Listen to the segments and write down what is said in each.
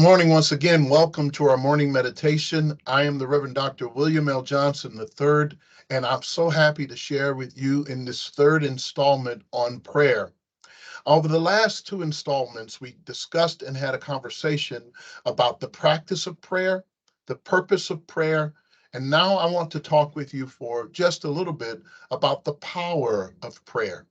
Morning once again. Welcome to our morning meditation. I am the Reverend Dr. William L. Johnson III, and I'm so happy to share with you in this third installment on prayer. Over the last two installments, we discussed and had a conversation about the practice of prayer, the purpose of prayer, and now I want to talk with you for just a little bit about the power of prayer.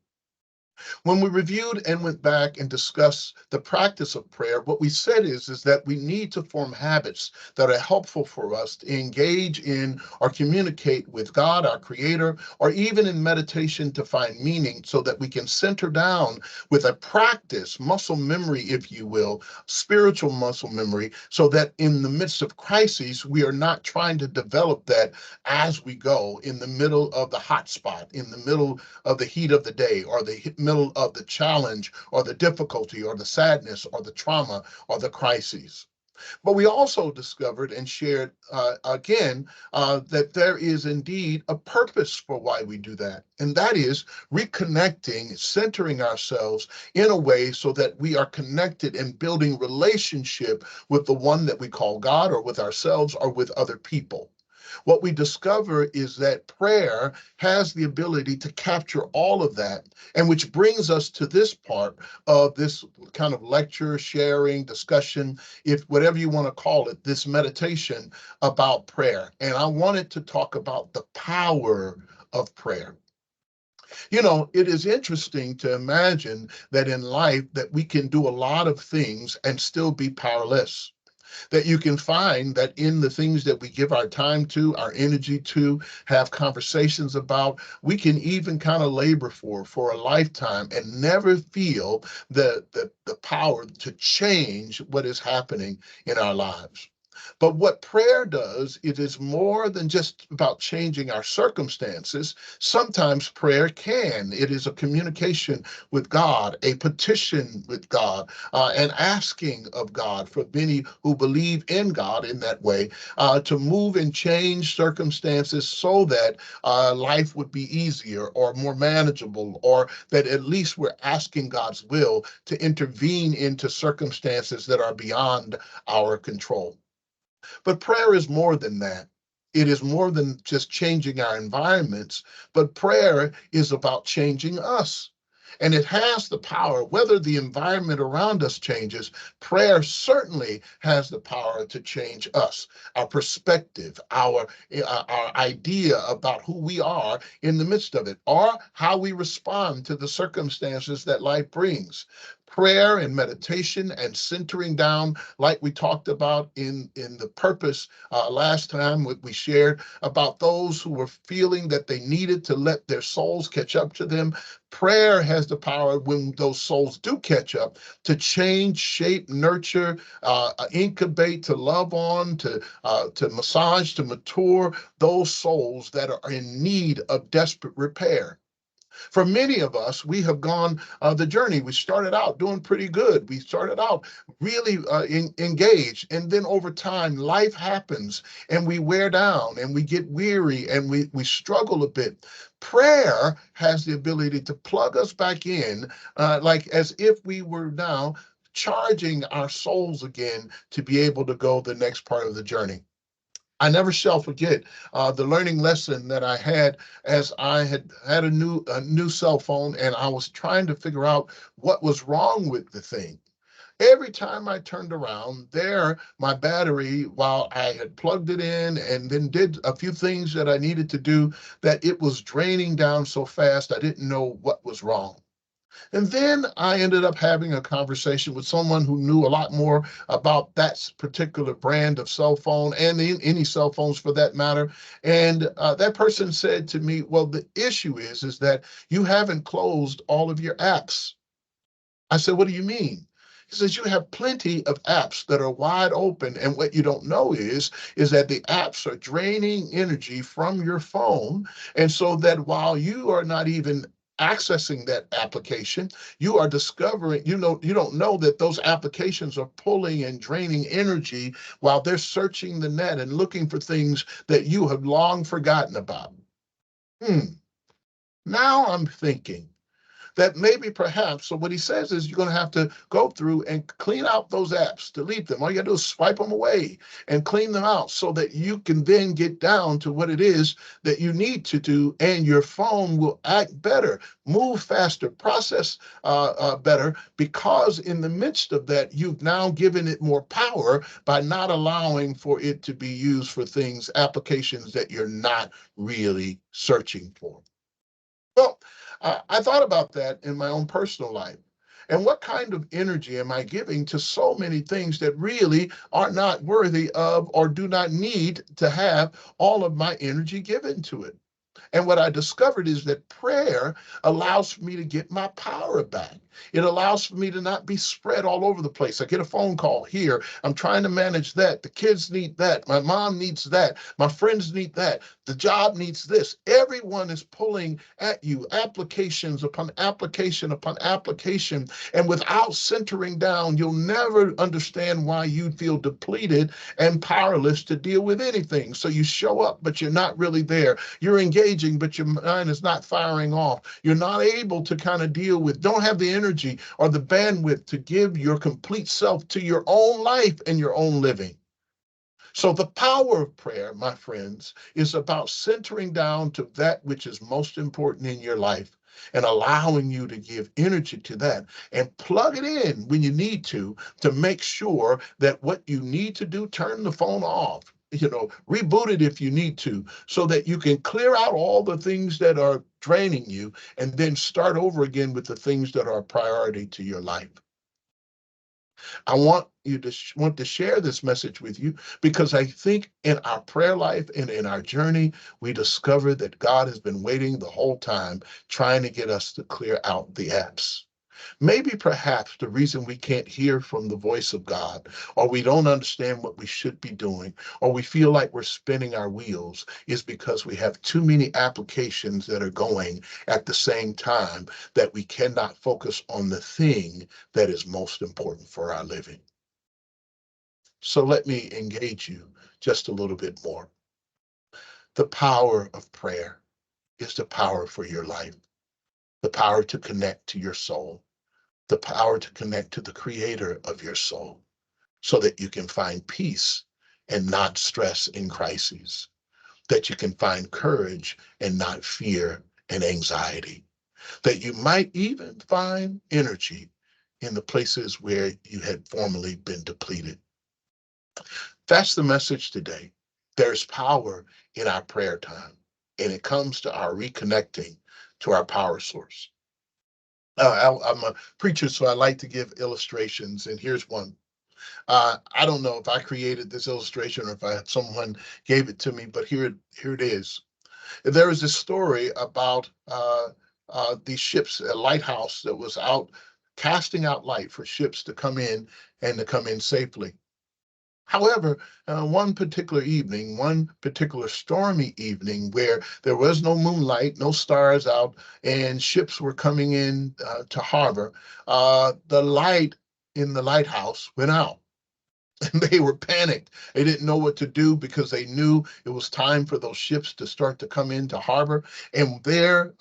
When we reviewed and went back and discussed the practice of prayer, what we said is that we need to form habits that are helpful for us to engage in or communicate with God, our Creator, or even in meditation to find meaning so that we can center down with a practice, muscle memory, if you will, spiritual muscle memory, so that in the midst of crises, we are not trying to develop that as we go in the middle of the hot spot, in the middle of the heat of the day, or the middle of the challenge, or the difficulty, or the sadness, or the trauma, or the crises. But we also discovered and shared again that there is indeed a purpose for why we do that. And that is reconnecting, centering ourselves in a way so that we are connected and building relationship with the one that we call God, or with ourselves, or with other people. What we discover is that prayer has the ability to capture all of that, and which brings us to this part of this kind of lecture, sharing, discussion, if whatever you want to call it, this meditation about prayer. And I wanted to talk about the power of prayer. You know, it is interesting to imagine that in life that we can do a lot of things and still be powerless, that you can find that in the things that we give our time to, our energy to, have conversations about, we can even kind of labor for a lifetime and never feel the power to change what is happening in our lives. But what prayer does, it is more than just about changing our circumstances. Sometimes prayer can. It is a communication with God, a petition with God, an asking of God for many who believe in God in that way, to move and change circumstances so that life would be easier or more manageable, or that at least we're asking God's will to intervene into circumstances that are beyond our control. But prayer is more than that. It is more than just changing our environments, but prayer is about changing us. And it has the power, whether the environment around us changes, prayer certainly has the power to change us, our perspective, our idea about who we are in the midst of it, or how we respond to the circumstances that life brings. Prayer and meditation and centering down, like we talked about in the purpose last time, we shared about those who were feeling that they needed to let their souls catch up to them. Prayer has the power, when those souls do catch up, to change, shape, nurture, incubate, to love on, to massage, to mature those souls that are in need of desperate repair. For many of us, we have gone the journey. We started out doing pretty good. We started out really engaged. And then over time, life happens and we wear down and we get weary and we struggle a bit. Prayer has the ability to plug us back in, like as if we were now charging our souls again to be able to go the next part of the journey. I never shall forget the learning lesson that I had as I had a new cell phone, and I was trying to figure out what was wrong with the thing. Every time I turned around, there my battery, while I had plugged it in and then did a few things that I needed to do, that it was draining down so fast I didn't know what was wrong. And then I ended up having a conversation with someone who knew a lot more about that particular brand of cell phone, and any cell phones for that matter. And that person said to me, well, the issue is that you haven't closed all of your apps. I said, what do you mean? He says, you have plenty of apps that are wide open. And what you don't know is that the apps are draining energy from your phone. And so that while you are not even accessing that application, you are discovering, you don't know that those applications are pulling and draining energy while they're searching the net and looking for things that you have long forgotten about. Hmm. Now I'm thinking, that maybe perhaps, so what he says is you're going to have to go through and clean out those apps, delete them. All you got to do is swipe them away and clean them out so that you can then get down to what it is that you need to do, and your phone will act better, move faster, process better, because in the midst of that, you've now given it more power by not allowing for it to be used for things, applications that you're not really searching for. Well, I thought about that in my own personal life. And what kind of energy am I giving to so many things that really are not worthy of or do not need to have all of my energy given to it? And what I discovered is that prayer allows for me to get my power back. It allows for me to not be spread all over the place. I get a phone call here. I'm trying to manage that. The kids need that. My mom needs that. My friends need that. The job needs this. Everyone is pulling at you, applications upon application upon application. And without centering down, you'll never understand why you feel depleted and powerless to deal with anything. So you show up, but you're not really there. You're engaging, but your mind is not firing off. You're not able to kind of deal with, don't have the energy or the bandwidth to give your complete self to your own life and your own living. So the power of prayer, my friends, is about centering down to that which is most important in your life and allowing you to give energy to that and plug it in when you need to make sure that what you need to do, turn the phone off, reboot it if you need to, so that you can clear out all the things that are draining you and then start over again with the things that are a priority to your life. I want to share this message with you because I think in our prayer life and in our journey, we discover that God has been waiting the whole time, trying to get us to clear out the apps. Maybe perhaps the reason we can't hear from the voice of God, or we don't understand what we should be doing, or we feel like we're spinning our wheels, is because we have too many applications that are going at the same time that we cannot focus on the thing that is most important for our living. So let me engage you just a little bit more. The power of prayer is the power for your life, the power to connect to your soul, the power to connect to the creator of your soul so that you can find peace and not stress in crises, that you can find courage and not fear and anxiety, that you might even find energy in the places where you had formerly been depleted. That's the message today. There's power in our prayer time, and it comes to our reconnecting to our power source. I'm a preacher, so I like to give illustrations, and here's one. I don't know if I created this illustration or if someone gave it to me, but here it is. There is this story about these ships, a lighthouse that was out casting out light for ships to come in and to come in safely. However, one particular evening, one particular stormy evening where there was no moonlight, no stars out, and ships were coming in to harbor, the light in the lighthouse went out. And they were panicked. They didn't know what to do because they knew it was time for those ships to start to come into harbor. And there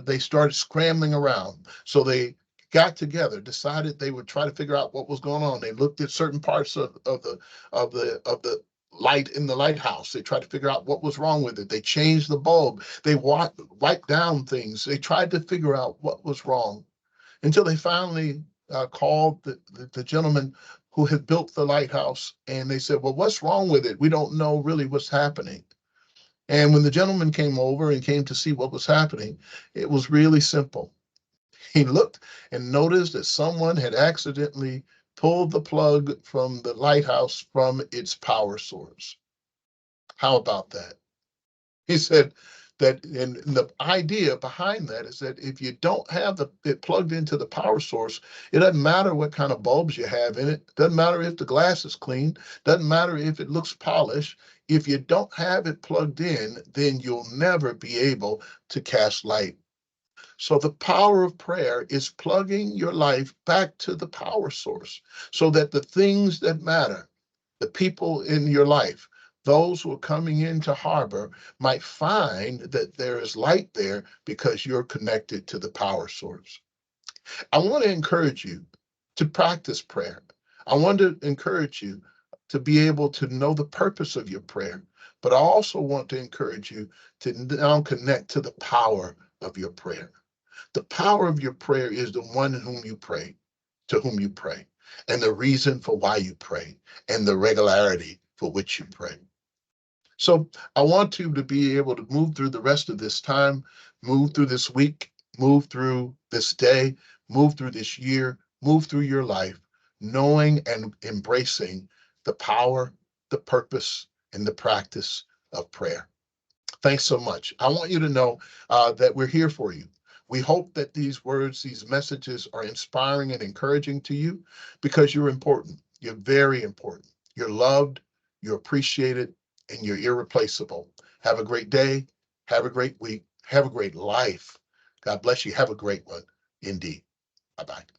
they started scrambling around. So they got together, decided they would try to figure out what was going on. They looked at certain parts of the light in the lighthouse. They tried to figure out what was wrong with it. They changed the bulb. They wiped down things. They tried to figure out what was wrong until they finally called the gentleman who had built the lighthouse, and they said, well, what's wrong with it? We don't know really what's happening. And when the gentleman came over and came to see what was happening, it was really simple. He looked and noticed that someone had accidentally pulled the plug from the lighthouse from its power source. How about that? He said that, and the idea behind that is that if you don't have it plugged into the power source, it doesn't matter what kind of bulbs you have in it. Doesn't matter if the glass is clean. Doesn't matter if it looks polished. If you don't have it plugged in, then you'll never be able to cast light. So the power of prayer is plugging your life back to the power source so that the things that matter, the people in your life, those who are coming into harbor might find that there is light there because you're connected to the power source. I want to encourage you to practice prayer. I want to encourage you to be able to know the purpose of your prayer. But I also want to encourage you to now connect to the power of your prayer. The power of your prayer is the one in whom you pray, to whom you pray, and the reason for why you pray, and the regularity for which you pray. So I want you to be able to move through the rest of this time, move through this week, move through this day, move through this year, move through your life, knowing and embracing the power, the purpose, and the practice of prayer. Thanks so much. I want you to know that we're here for you. We hope that these words, these messages are inspiring and encouraging to you because you're important. You're very important. You're loved, you're appreciated, and you're irreplaceable. Have a great day. Have a great week. Have a great life. God bless you. Have a great one indeed. Bye bye.